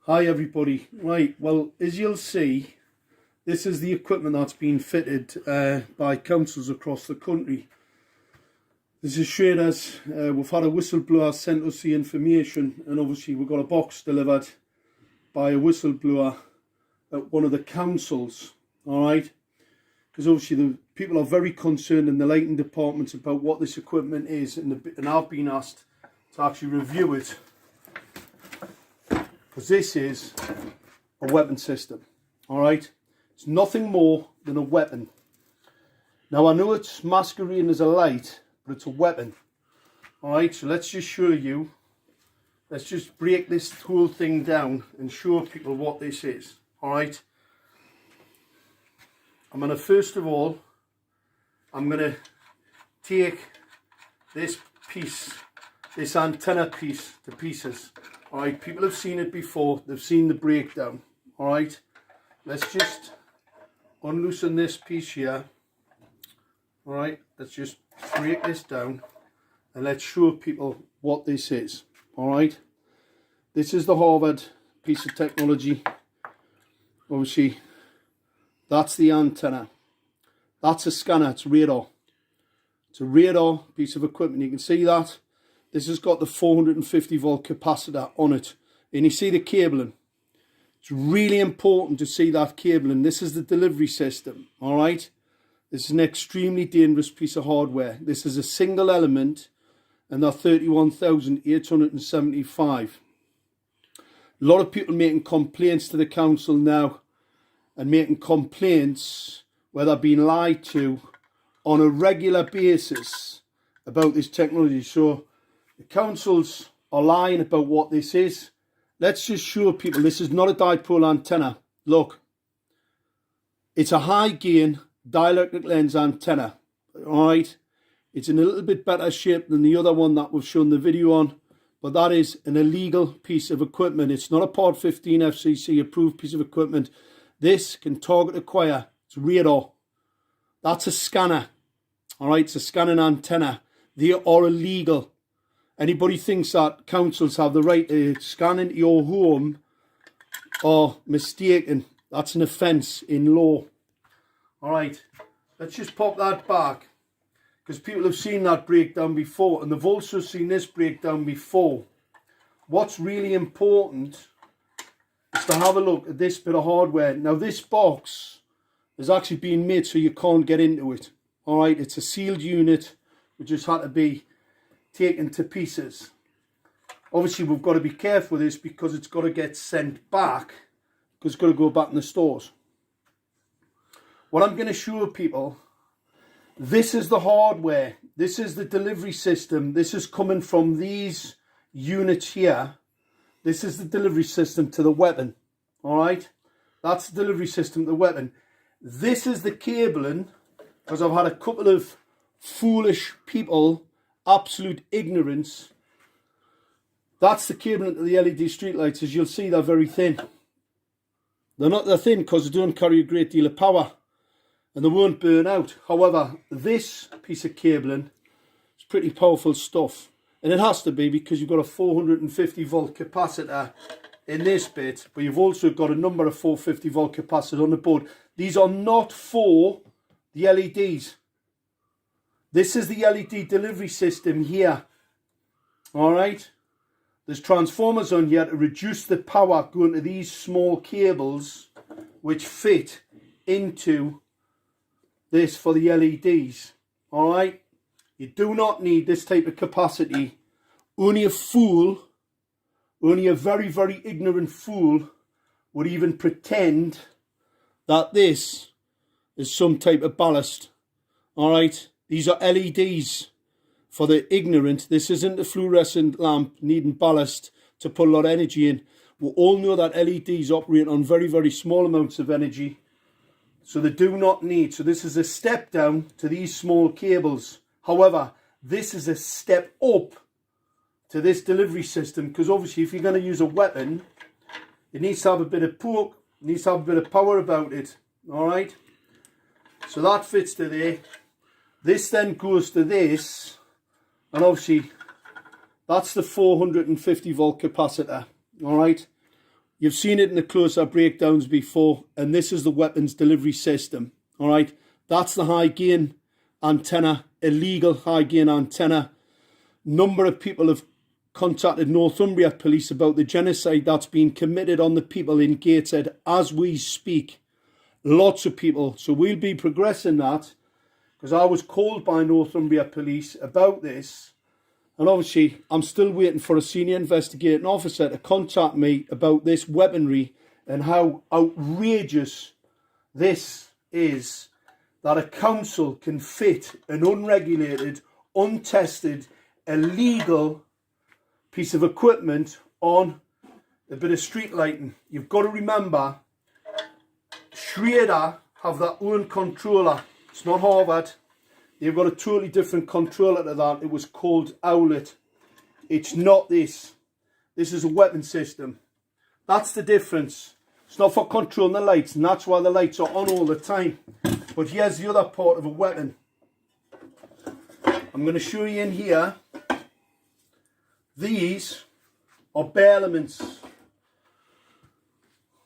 Hi everybody. Right, well, as you'll see, this is the equipment that's been fitted by councils across the country. This is shared as we've had a whistleblower sent us the information, and obviously we've got a box delivered by a whistleblower at one of the councils, alright? Because obviously the people are very concerned in the lighting departments about what this equipment is, and I've been asked to actually review it. Because this is a weapon system, all right? It's nothing more than a weapon. Now, I know it's masquerading as a light, but it's a weapon, all right? So let's just show you. Let's just break this whole thing down and show people what this is, all right? I'm going to, first of all, I'm going to take this piece, this antenna piece to pieces. Alright, people have seen it before, they've seen the breakdown. Alright, let's just unloosen this piece here. Alright, let's just break this down and let's show people what this is. Alright, this is the Harvard piece of technology. Obviously, that's the antenna. That's a scanner, it's radar. It's a radar piece of equipment, you can see that. This has got the 450 volt capacitor on it. And you see the cabling. It's really important to see that cabling. This is the delivery system, all right? This is an extremely dangerous piece of hardware. This is a single element, and they're 31,875. A lot of people making complaints to the council now, and making complaints where they're being lied to on a regular basis about this technology. So the councils are lying about what this is. Let's just show people this is not a dipole antenna. Look, it's a high gain dielectric lens antenna. Alright, it's in a little bit better shape than the other one that we've shown the video on, but that is an illegal piece of equipment. It's not a Part 15 FCC approved piece of equipment. This can target acquire. It's radar. That's a scanner. Alright, it's a scanning antenna. They are illegal. Anybody thinks that councils have the right to scan into your home are mistaken. That's an offence in law. Alright, let's just pop that back, because people have seen that breakdown before, and they've also seen this breakdown before. What's really important is to have a look at this bit of hardware. Now, this box is actually being made so you can't get into it. Alright, it's a sealed unit which just had to be taken to pieces. Obviously, we've got to be careful with this because it's got to get sent back, because it's got to go back in the stores. What I'm going to show people, this is the hardware. This is the delivery system. This is coming from these units here. This is the delivery system to the weapon. All right, that's the delivery system to the weapon. This is the cabling, because I've had a couple of foolish people, absolute ignorance. That's the cabling to the LED streetlights. As you'll see, they're very thin. They're thin because they don't carry a great deal of power, and they won't burn out. However, this piece of cabling is pretty powerful stuff, and it has to be, because you've got a 450 volt capacitor in this bit, but you've also got a number of 450 volt capacitors on the board. These are not for the LEDs. This is the LED delivery system here. Alright. There's transformers on here to reduce the power going to these small cables which fit into this for the LEDs. Alright. You do not need this type of capacity. Only a fool, only a very, very ignorant fool would even pretend that this is some type of ballast. Alright. These are LEDs for the ignorant. This isn't a fluorescent lamp needing ballast to put a lot of energy in. We all know that LEDs operate on very, very small amounts of energy. So they do not need. So this is a step down to these small cables. However, this is a step up to this delivery system, because obviously if you're going to use a weapon, it needs to have a bit of poke, it needs to have a bit of power about it. Alright. So that fits to there. This then goes to this, and obviously that's the 450 volt capacitor. All right. You've seen it in the close-up breakdowns before, and this is the weapons delivery system. All right, that's the high gain antenna, illegal high gain antenna. Number of people have contacted Northumbria police about the genocide that's been committed on the people in Gateshead as we speak. Lots of people. So we'll be progressing that, because I was called by Northumbria police about this, and obviously I'm still waiting for a senior investigating officer to contact me about this weaponry and how outrageous this is, that a council can fit an unregulated, untested, illegal piece of equipment on a bit of street lighting. You've got to remember, Schrader have their own controller. It's not Harvard. They've got a totally different controller to that. It was called Owlet. It's not this. This is a weapon system. That's the difference. It's not for controlling the lights, and that's why the lights are on all the time. But here's the other part of a weapon. I'm going to show you in here. These are bare elements.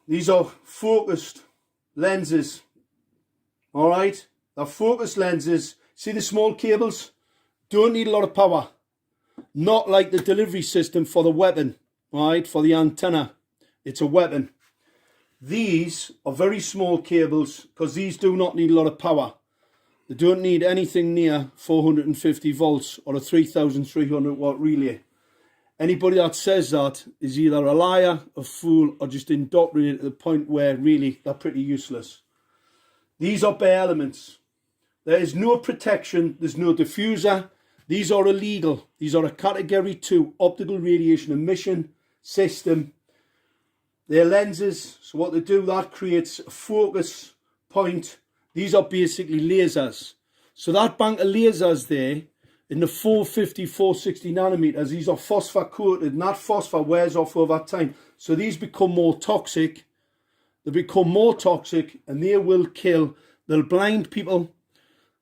These are focused lenses. All right, they're focused lenses. See the small cables? Don't need a lot of power. Not like the delivery system for the weapon, all right, for the antenna. It's a weapon. These are very small cables, because these do not need a lot of power. They don't need anything near 450 volts or a 3,300 watt relay. Anybody that says that is either a liar, a fool, or just indoctrinated to the point where really they're pretty useless. These are bare elements. There is no protection. There's no diffuser. These are illegal. These are a category 2 optical radiation emission system. They're lenses. So what they do, that creates a focus point. These are basically lasers. So that bank of lasers there, in the 450, 460 nanometers, these are phosphor coated, and that phosphor wears off over time. So these become more toxic. They become more toxic, and they will kill. They'll blind people.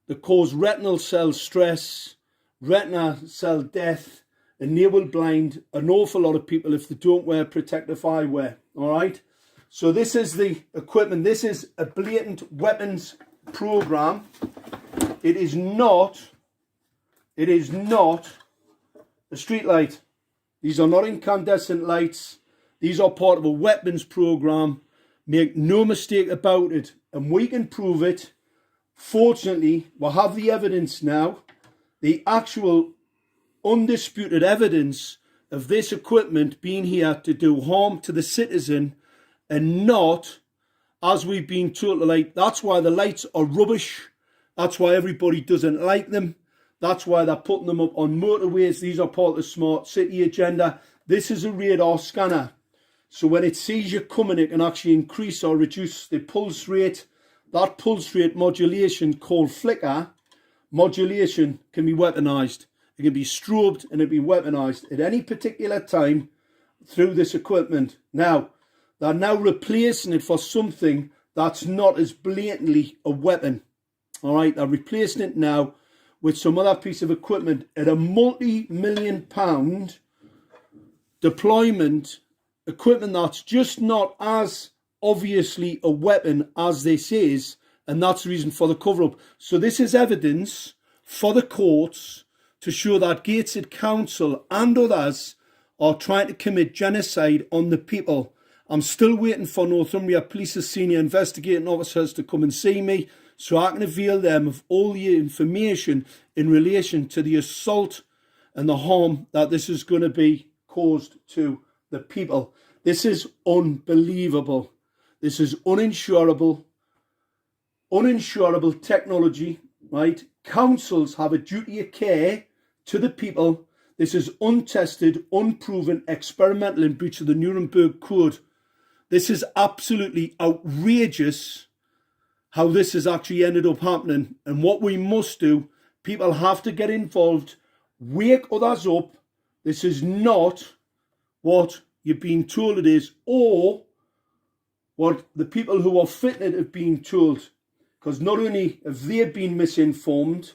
They cause retinal cell stress, retina cell death, and they will blind an awful lot of people if they don't wear protective eyewear. All right. So this is the equipment. This is a blatant weapons program. It is not a street light. These are not incandescent lights. These are part of a weapons program. Make no mistake about it. And we can prove it. Fortunately, we have the evidence now. The actual undisputed evidence of this equipment being here to do harm to the citizen, and not, as we've been told, like, that's why the lights are rubbish. That's why everybody doesn't like them. That's why they're putting them up on motorways. These are part of the smart city agenda. This is a radar scanner. So when it sees you coming, it can actually increase or reduce the pulse rate. That pulse rate modulation, called flicker modulation, can be weaponized. It can be strobed and it can be weaponized at any particular time through this equipment. Now, they're now replacing it for something that's not as blatantly a weapon. All right, they're replacing it now with some other piece of equipment at a multi-million-pound deployment equipment that's just not as obviously a weapon as this is, and that's the reason for the cover-up. So this is evidence for the courts to show that Gateshead Council and others are trying to commit genocide on the people. I'm still waiting for Northumbria Police's senior investigating officers to come and see me, so I can avail them of all the information in relation to the assault and the harm that this is going to be caused to the people. This is unbelievable. This is uninsurable technology, right? Councils have a duty of care to the people. This is untested, unproven, experimental in breach of the Nuremberg Code. This is absolutely outrageous how this has actually ended up happening. And what we must do, people have to get involved, wake others up. This is not what you've been told it is, or what the people who are fitted have been told. Because not only have they been misinformed,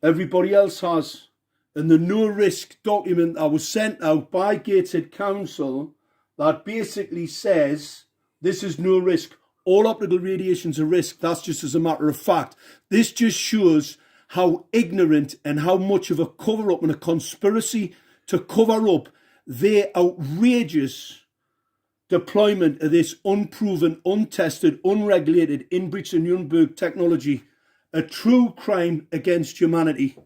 everybody else has. And the no-risk document that was sent out by Gateshead Council, that basically says this is no risk. All optical radiation's a risk. That's just as a matter of fact. This just shows how ignorant and how much of a cover-up and a conspiracy to cover up their outrageous deployment of this unproven, untested, unregulated, in breach of Nuremberg technology, a true crime against humanity.